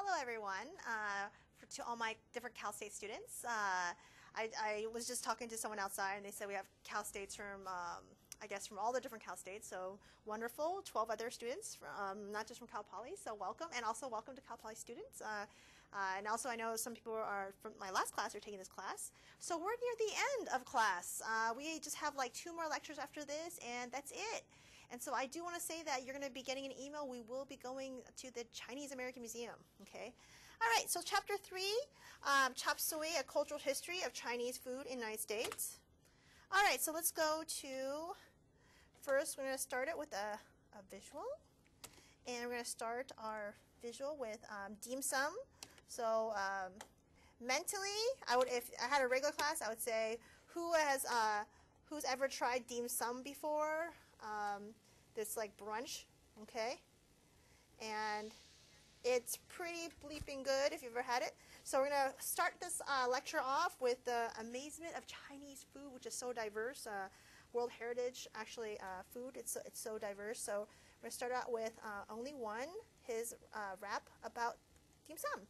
Hello, everyone. To all my different Cal State students. I was just talking to someone outside, and they said we have Cal States from, I guess, from all the different Cal States. So wonderful, 12 other students, not just from Cal Poly. So welcome, and also welcome to Cal Poly students. And also, I know some people are from my last class are taking this class. So we're near the end of class. We just have like 2 more lectures after this, and that's it. And so I do want to say that you're going to be getting an email. We will be going to the Chinese American Museum. Okay. All right. So chapter 3, chap Suey, a cultural history of Chinese food in the United States. All right. So let's go to first. We're going to start it with a visual, and we're going to start our visual with dim sum. So mentally, if I had a regular class, I would say who's ever tried dim sum before? This like brunch, okay? And it's pretty bleeping good if you've ever had it. So we're going to start this lecture off with the amazement of Chinese food, which is so diverse. World Heritage, actually, food, it's so diverse. So we're going to start out with only one, his rap about dim sum.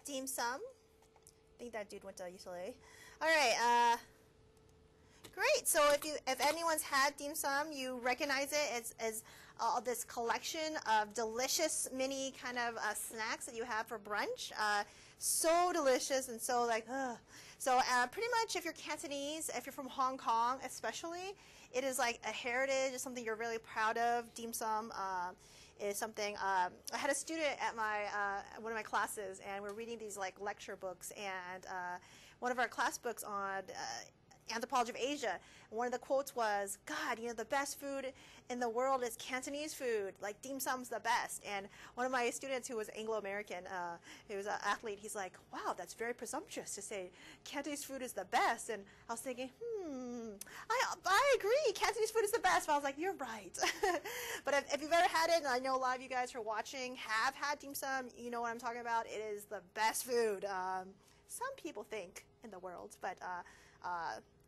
Dim sum. I think that dude went to UCLA. All right. Great. So if anyone's had dim sum, you recognize it as this collection of delicious mini kind of snacks that you have for brunch. So delicious and so like, ugh. So pretty much if you're Cantonese, if you're from Hong Kong especially, it is like a heritage. It's something you're really proud of. Dim sum is something. I had a student at one of my classes, and we're reading these like lecture books, and one of our class books on Anthropology of Asia. And one of the quotes was, God, the best food in the world is Cantonese food. Like, dim sum's the best. And one of my students who was Anglo-American, he was an athlete, he's like, wow, that's very presumptuous to say Cantonese food is the best. And I was thinking, I agree, Cantonese food is the best. But I was like, you're right. But if you've ever had it, and I know a lot of you guys who are watching have had dim sum, you know what I'm talking about. It is the best food. Some people think in the world, but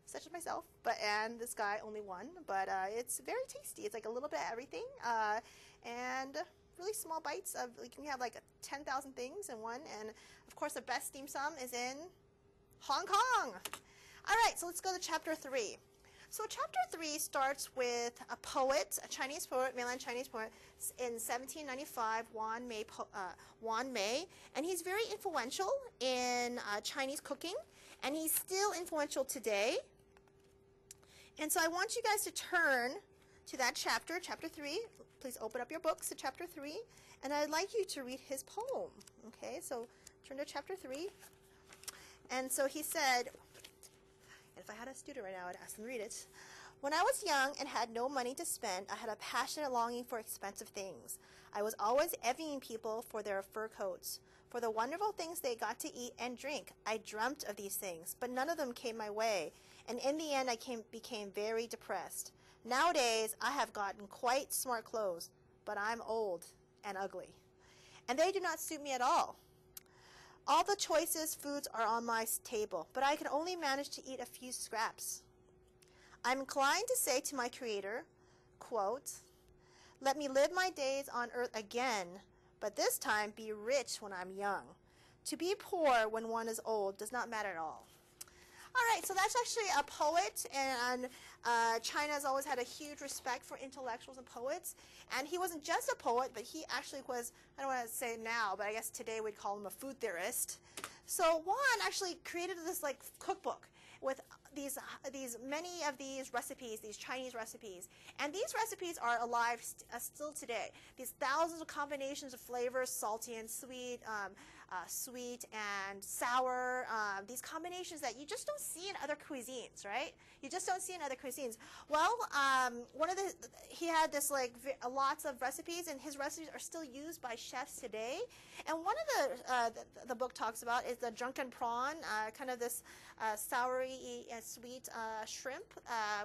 such as myself, and this guy only one, but it's very tasty. It's like a little bit of everything, and really small bites of, like, you can have like 10,000 things in one. And of course, the best dim sum is in Hong Kong. All right, so let's go to chapter 3. So chapter 3 starts with a poet, a Chinese poet, mainland Chinese poet, in 1795, Wan Mei, and he's very influential in Chinese cooking, and he's still influential today. And so I want you guys to turn to that chapter, chapter 3. Please open up your books to chapter 3, and I'd like you to read his poem. Okay, so turn to chapter 3. And so he said, and if I had a student right now, I'd ask them to read it. When I was young and had no money to spend, I had a passionate longing for expensive things. I was always envying people for their fur coats, for the wonderful things they got to eat and drink. I dreamt of these things, but none of them came my way, and in the end I became very depressed. Nowadays, I have gotten quite smart clothes, but I'm old and ugly, and they do not suit me at all. All the choicest foods are on my table, but I can only manage to eat a few scraps. I'm inclined to say to my Creator, quote, let me live my days on earth again, but this time be rich when I'm young. To be poor when one is old does not matter at all. All right, so that's actually a poet, and China has always had a huge respect for intellectuals and poets. And he wasn't just a poet, but he actually was, I don't want to say now, but I guess today we'd call him a food theorist. So Wan actually created this like cookbook with many of these recipes, these Chinese recipes. And these recipes are alive still today. These thousands of combinations of flavors, salty and sweet, sweet and sour, these combinations that you just don't see in other cuisines, right? You just don't see in other cuisines. Well, he had this like lots of recipes, and his recipes are still used by chefs today. And one of the book talks about is the drunken prawn, kind of this soury and sweet shrimp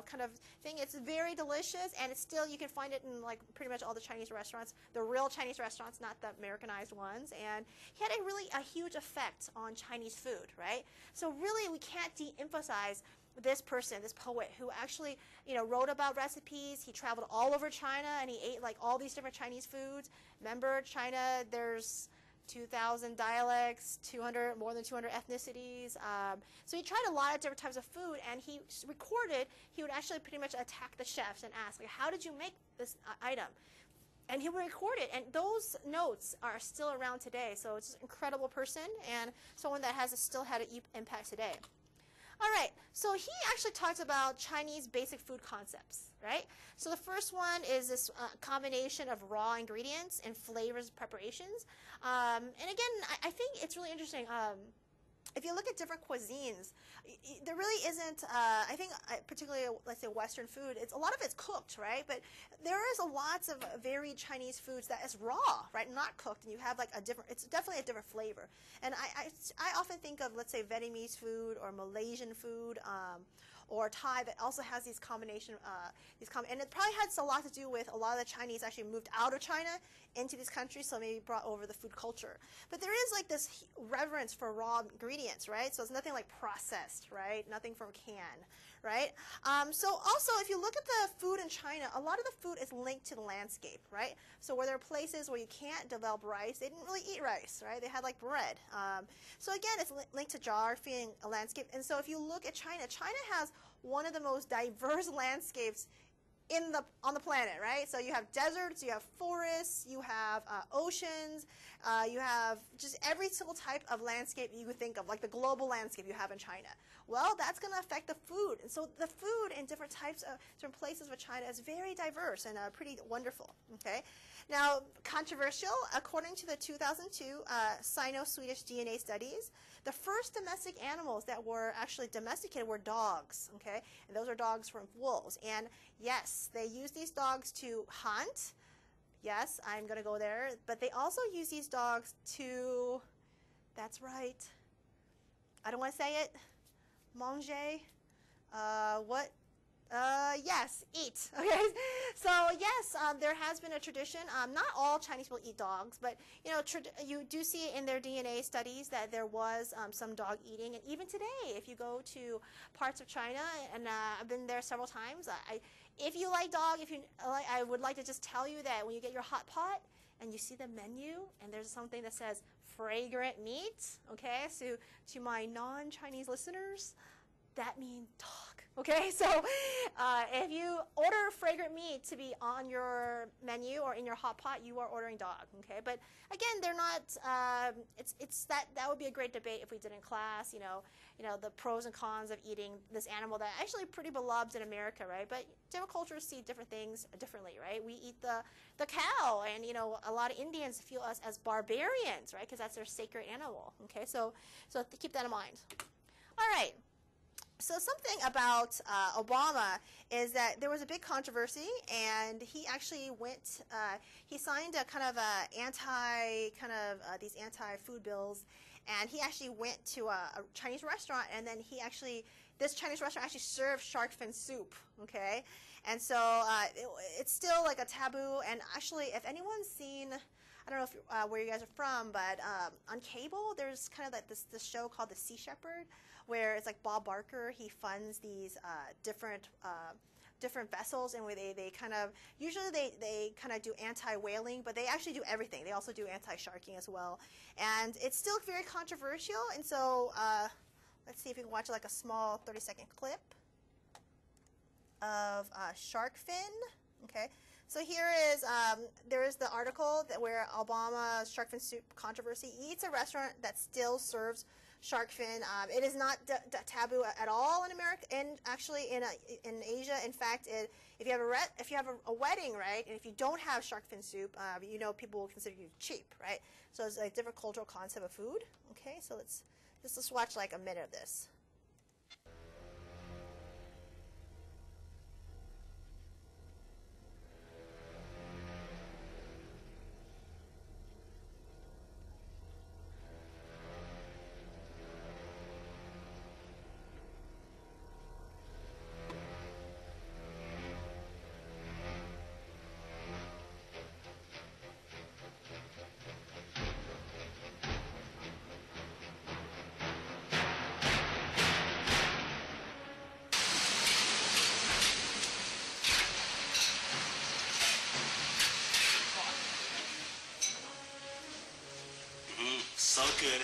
kind of thing. It's very delicious, and it's still, you can find it in like pretty much all the Chinese restaurants, the real Chinese restaurants, not the Americanized ones. And he had a huge effect on Chinese food, right? So really, we can't de-emphasize this person, this poet, who actually, wrote about recipes. He traveled all over China, and he ate like all these different Chinese foods. Remember, China, there's 2,000 dialects, more than 200 ethnicities. So he tried a lot of different types of food, and he recorded. He would actually pretty much attack the chefs and ask, like, how did you make this item? And he would record it, and those notes are still around today. So it's an incredible person, and someone that has still had an impact today. All right, so he actually talks about Chinese basic food concepts, right? So the first one is this combination of raw ingredients and flavors preparations. And again, I think it's really interesting. If you look at different cuisines, there really isn't, I think particularly, let's say Western food, a lot of it's cooked, right? But there is lots of varied Chinese foods that is raw, right? Not cooked, and you have like it's definitely a different flavor. And I often think of, let's say, Vietnamese food or Malaysian food, or Thai, that also has these combination, and it probably has a lot to do with a lot of the Chinese actually moved out of China into these countries, so maybe brought over the food culture. But there is like this reverence for raw ingredients, right? So it's nothing like processed, right? Nothing from a can, right? So also, if you look at the food in China, a lot of the food is linked to the landscape, right? So where there are places where you can't develop rice, they didn't really eat rice, right? They had like bread. So again, it's linked to geography and a landscape. And so if you look at China, China has one of the most diverse landscapes on the planet, right? So you have deserts, you have forests, you have oceans, you have just every single type of landscape you could think of, like the global landscape you have in China. Well, that's going to affect the food. And so the food in different types of different places of China is very diverse and pretty wonderful. Okay. Now, controversial, according to the 2002 Sino-Swedish DNA studies, the first domestic animals that were actually domesticated were dogs, okay? And those are dogs from wolves. And yes, they use these dogs to hunt. Yes, I'm going to go there. But they also use these dogs to, that's right, I don't want to say it, manger, yes, eat. Okay, so yes, there has been a tradition. Not all Chinese people eat dogs, but you know, you do see in their DNA studies that there was some dog eating, and even today, if you go to parts of China, and I've been there several times, if you like dog, I would like to just tell you that when you get your hot pot and you see the menu, and there's something that says fragrant meat, okay, so to my non-Chinese listeners, that means dog. Okay, so if you order fragrant meat to be on your menu or in your hot pot, you are ordering dog. Okay, but again, they're not. It's that would be a great debate if we did in class. You know the pros and cons of eating this animal that actually pretty beloved in America, right? But different cultures see different things differently, right? We eat the cow, and you know a lot of Indians feel us as barbarians, right? Because that's their sacred animal. Okay, so keep that in mind. All right. So something about Obama is that there was a big controversy, and he actually went. He signed a kind of these anti-food bills, and he actually went to a Chinese restaurant, and then this Chinese restaurant actually served shark fin soup. Okay, and so it's still like a taboo. And actually, if anyone's seen, I don't know if where you guys are from, but on cable, there's kind of like this show called The Sea Shepherd, where it's like Bob Barker. He funds these different vessels, and where they kind of usually they kind of do anti-whaling, but they actually do everything. They also do anti-sharking as well, and it's still very controversial. And so let's see if we can watch like a small 30-second clip of shark fin. Okay. So here is there is the article where Obama's shark fin soup controversy. He eats a restaurant that still serves shark fin. It is not taboo at all in America, and actually in Asia. In fact, if you have a wedding, right, and if you don't have shark fin soup, you know people will consider you cheap, right? So it's a different cultural concept of food. Okay, so let's watch like a minute of this. So good.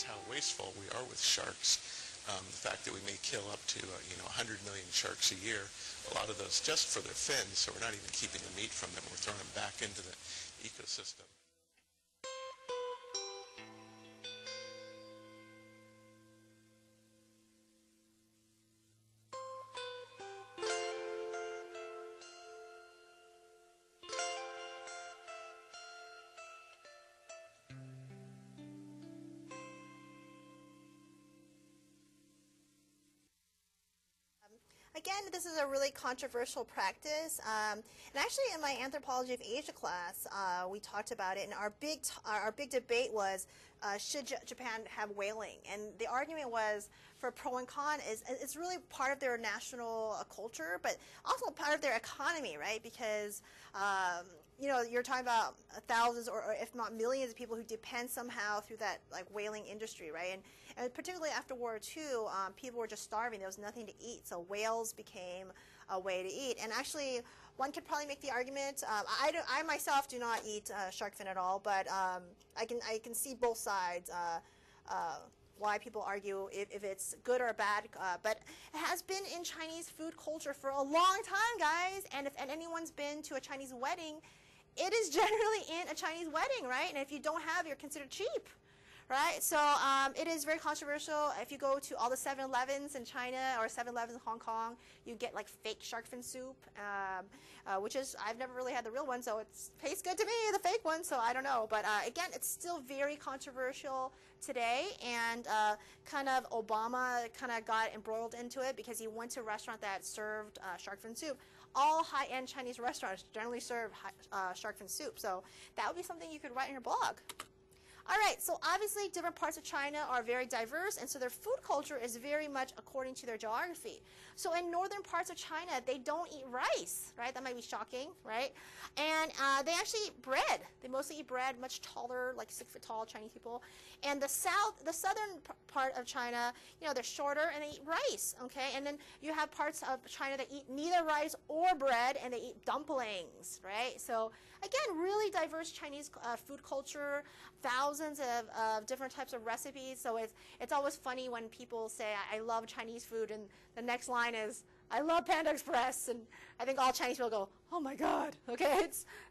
How wasteful we are with sharks. The fact that we may kill up to 100 million sharks a year, a lot of those just for their fins, so we're not even keeping the meat from them, we're throwing them back into the ecosystem. Again, this is a really controversial practice, and actually in my Anthropology of Asia class, we talked about it, and our big debate was, should Japan have whaling? And the argument was, for pro and con, it's really part of their national culture, but also part of their economy, right? Because you know, you're talking about thousands or if not millions of people who depend somehow through that like whaling industry, right? And particularly after World War II, people were just starving. There was nothing to eat, so whales became a way to eat. And actually, one could probably make the argument. I myself do not eat shark fin at all, but I can see both sides. Why people argue if it's good or bad, but it has been in Chinese food culture for a long time, guys. And if anyone's been to a Chinese wedding, it is generally in a Chinese wedding, right? And if you don't have, you're considered cheap, right? So it is very controversial. If you go to all the 7-Elevens in China or 7-Elevens in Hong Kong, you get like fake shark fin soup, which is, I've never really had the real one, so it tastes good to me, the fake one, so I don't know. But again, it's still very controversial today, and kind of Obama kind of got embroiled into it because he went to a restaurant that served shark fin soup. All high-end Chinese restaurants generally serve shark fin soup, so that would be something you could write in your blog. All right, so obviously different parts of China are very diverse, and so their food culture is very much according to their geography. So in northern parts of China, they don't eat rice, right? That might be shocking, right? And they actually eat bread. They mostly eat bread, much taller, like 6 foot tall Chinese people. And the southern part of China, you know, they're shorter and they eat rice, okay? And then you have parts of China that eat neither rice or bread, and they eat dumplings, right? So again, really diverse Chinese food culture, thousands of different types of recipes. So it's always funny when people say, I love Chinese food, and the next line is, I love Panda Express, and I think all Chinese people go, oh my God, okay?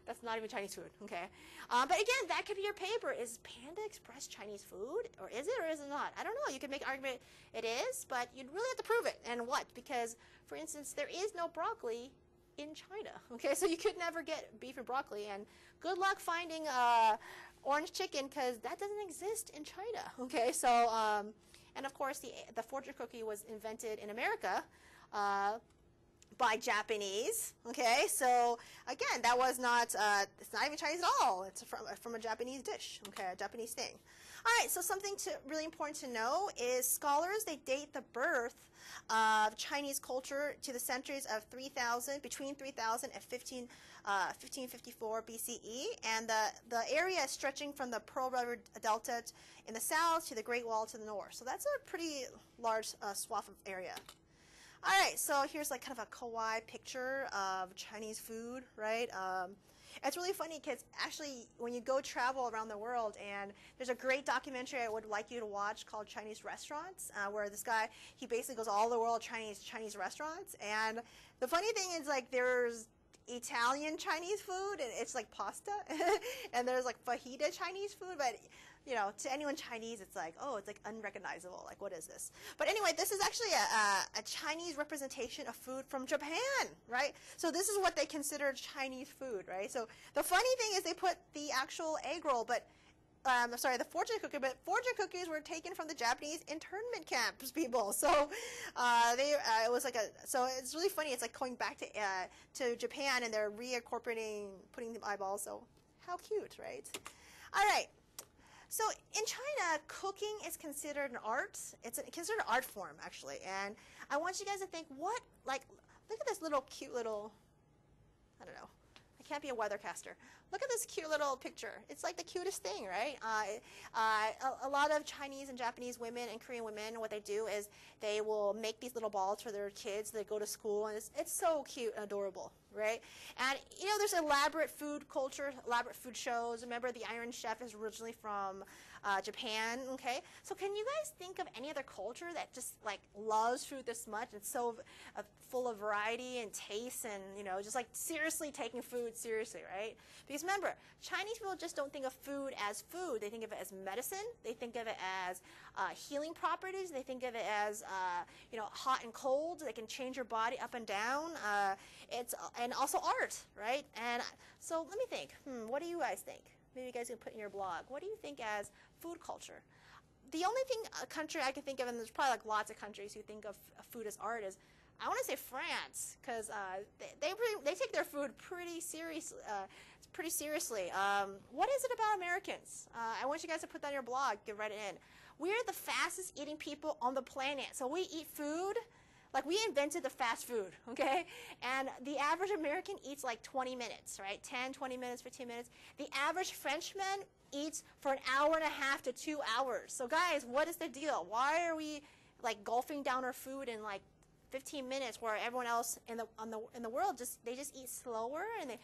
That's not even Chinese food, okay? But again, that could be your paper. Is Panda Express Chinese food, or is it not? I don't know. You could make an argument it is, but you'd really have to prove it. And what? Because, for instance, there is no broccoli in China, okay? So you could never get beef and broccoli, and good luck finding orange chicken, because that doesn't exist in China, okay? So, and of course, the fortune cookie was invented in America by Japanese, okay? So again, that was not, it's not even Chinese at all. It's from a Japanese dish, okay, a Japanese thing. All right, so something really important to know is scholars, they date the birth of Chinese culture to the centuries of between 3000 and 1554 BCE, and the area is stretching from the Pearl River Delta in the south to the Great Wall to the north. So that's a pretty large swath of area. All right, so here's like kind of a kawaii picture of Chinese food, right? It's really funny because actually when you go travel around the world, and there's a great documentary I would like you to watch called Chinese Restaurants, where this guy, he basically goes all over the world Chinese restaurants. And the funny thing is, like, there's Italian Chinese food, and it's like pasta, and there's like fajita Chinese food, but you know, to anyone Chinese, it's like, oh, it's like unrecognizable. Like, what is this? But anyway, this is actually a Chinese representation of food from Japan, right? So this is what they consider Chinese food, right? So the funny thing is they put the actual egg roll, but sorry, the fortune cookie, but fortune cookies were taken from the Japanese internment camps people. So it was like so it's really funny. It's like going back to Japan, and they're putting the eyeballs. So how cute, right? All right. So in China, cooking is considered an art. It's considered an art form, actually. And I want you guys to think, look at this cute little, I don't know. I can't be a weathercaster. Look at this cute little picture. It's like the cutest thing, right? A lot of Chinese and Japanese women and Korean women, what they do is they will make these little balls for their kids. They go to school, and it's so cute and adorable, right? And, you know, there's elaborate food culture, elaborate food shows. Remember, the Iron Chef is originally from Japan, okay? So can you guys think of any other culture that just, like, loves food this much and so full of variety and taste and, you know, just, like, seriously taking food seriously, right? Because remember, Chinese people just don't think of food as food. They think of it as medicine. They think of it as healing properties. They think of it as, you know, hot and cold. They can change your body up and down. And also art, right? And so let me think. What do you guys think? Maybe you guys can put in your blog. What do you think as food culture? The only country I can think of, and there's probably like lots of countries who think of food as art, is I want to say France, because they take their food pretty seriously. What is it about Americans? I want you guys to put that on your blog. Write it in. We're the fastest eating people on the planet. So we eat food like we invented the fast food, okay? And the average American eats like 20 minutes, right? 10, 20 minutes, 15 minutes. The average Frenchman eats for an hour and a half to 2 hours. So guys, what is the deal? Why are we like gulping down our food in like 15 minutes where everyone else in the world just eat slower, and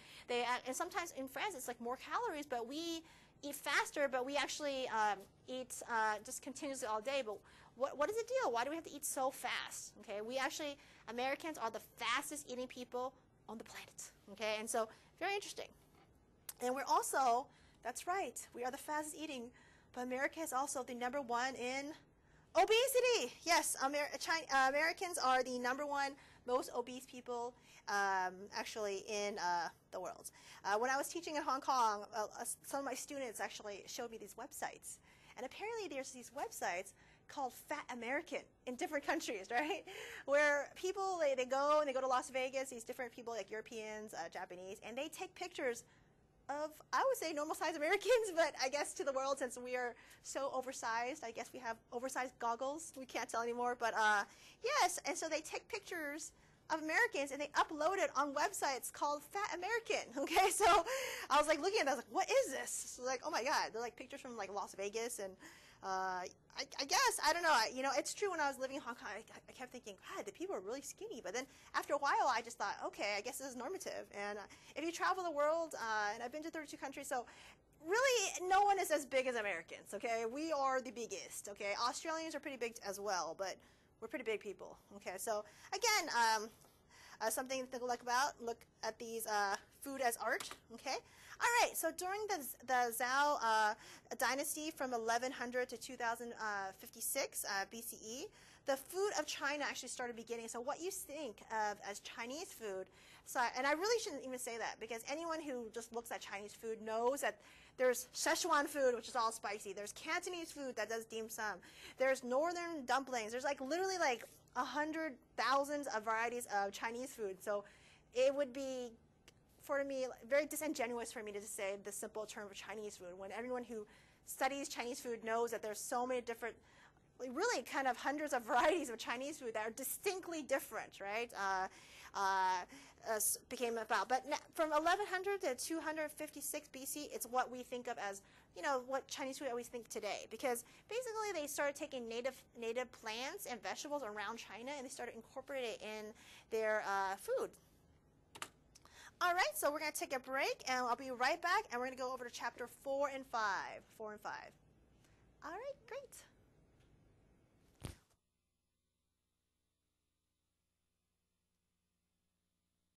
and sometimes in France it's like more calories, but we eat faster, but we actually eat just continuously all day. But what is the deal? Why do we have to eat so fast? Okay, Americans are the fastest eating people on the planet. Okay, and so very interesting. And we're also, that's right, we are the fastest eating, but America is also the #1 in obesity. Yes, Americans are the #1 most obese people actually in the world. When I was teaching in Hong Kong, some of my students actually showed me these websites. And apparently there's these websites called Fat American in different countries, right? Where people, they go to Las Vegas, these different people like Europeans, Japanese, and they take pictures of, I would say, normal-sized Americans, but I guess to the world, since we are so oversized, I guess we have oversized goggles. We can't tell anymore, but yes, and so they take pictures of Americans and they upload it on websites called Fat American, okay? So I was like looking at that, I was like, what is this? So like, oh my God, they're like pictures from like Las Vegas, and I guess, I don't know, it's true. When I was living in Hong Kong, I kept thinking, God, the people are really skinny. But then after a while, I just thought, okay, I guess this is normative. And if you travel the world, and I've been to 32 countries, so really no one is as big as Americans, okay? We are the biggest, okay? Australians are pretty big as well, but we're pretty big people, okay? So again, something to look at these food as art, okay? All right, so during the Zhou dynasty from 1100 to 2056 BCE, the food of China actually started beginning. So what you think of as Chinese food, so, and I really shouldn't even say that, because anyone who just looks at Chinese food knows that there's Szechuan food, which is all spicy. There's Cantonese food that does dim sum. There's northern dumplings. There's like literally like 100,000 of varieties of Chinese food. So it would be, for me, very disingenuous for me to say the simple term of Chinese food, when everyone who studies Chinese food knows that there's so many different, really kind of hundreds of varieties of Chinese food that are distinctly different, right? Became about. But from 1100 to 256 BC, it's what we think of as, what Chinese food always think today. Because basically they started taking native plants and vegetables around China, and they started incorporating it in their food. All right, so we're going to take a break, and I'll be right back, and we're going to go over to chapter 4 and 5. 4 and 5. All right, great.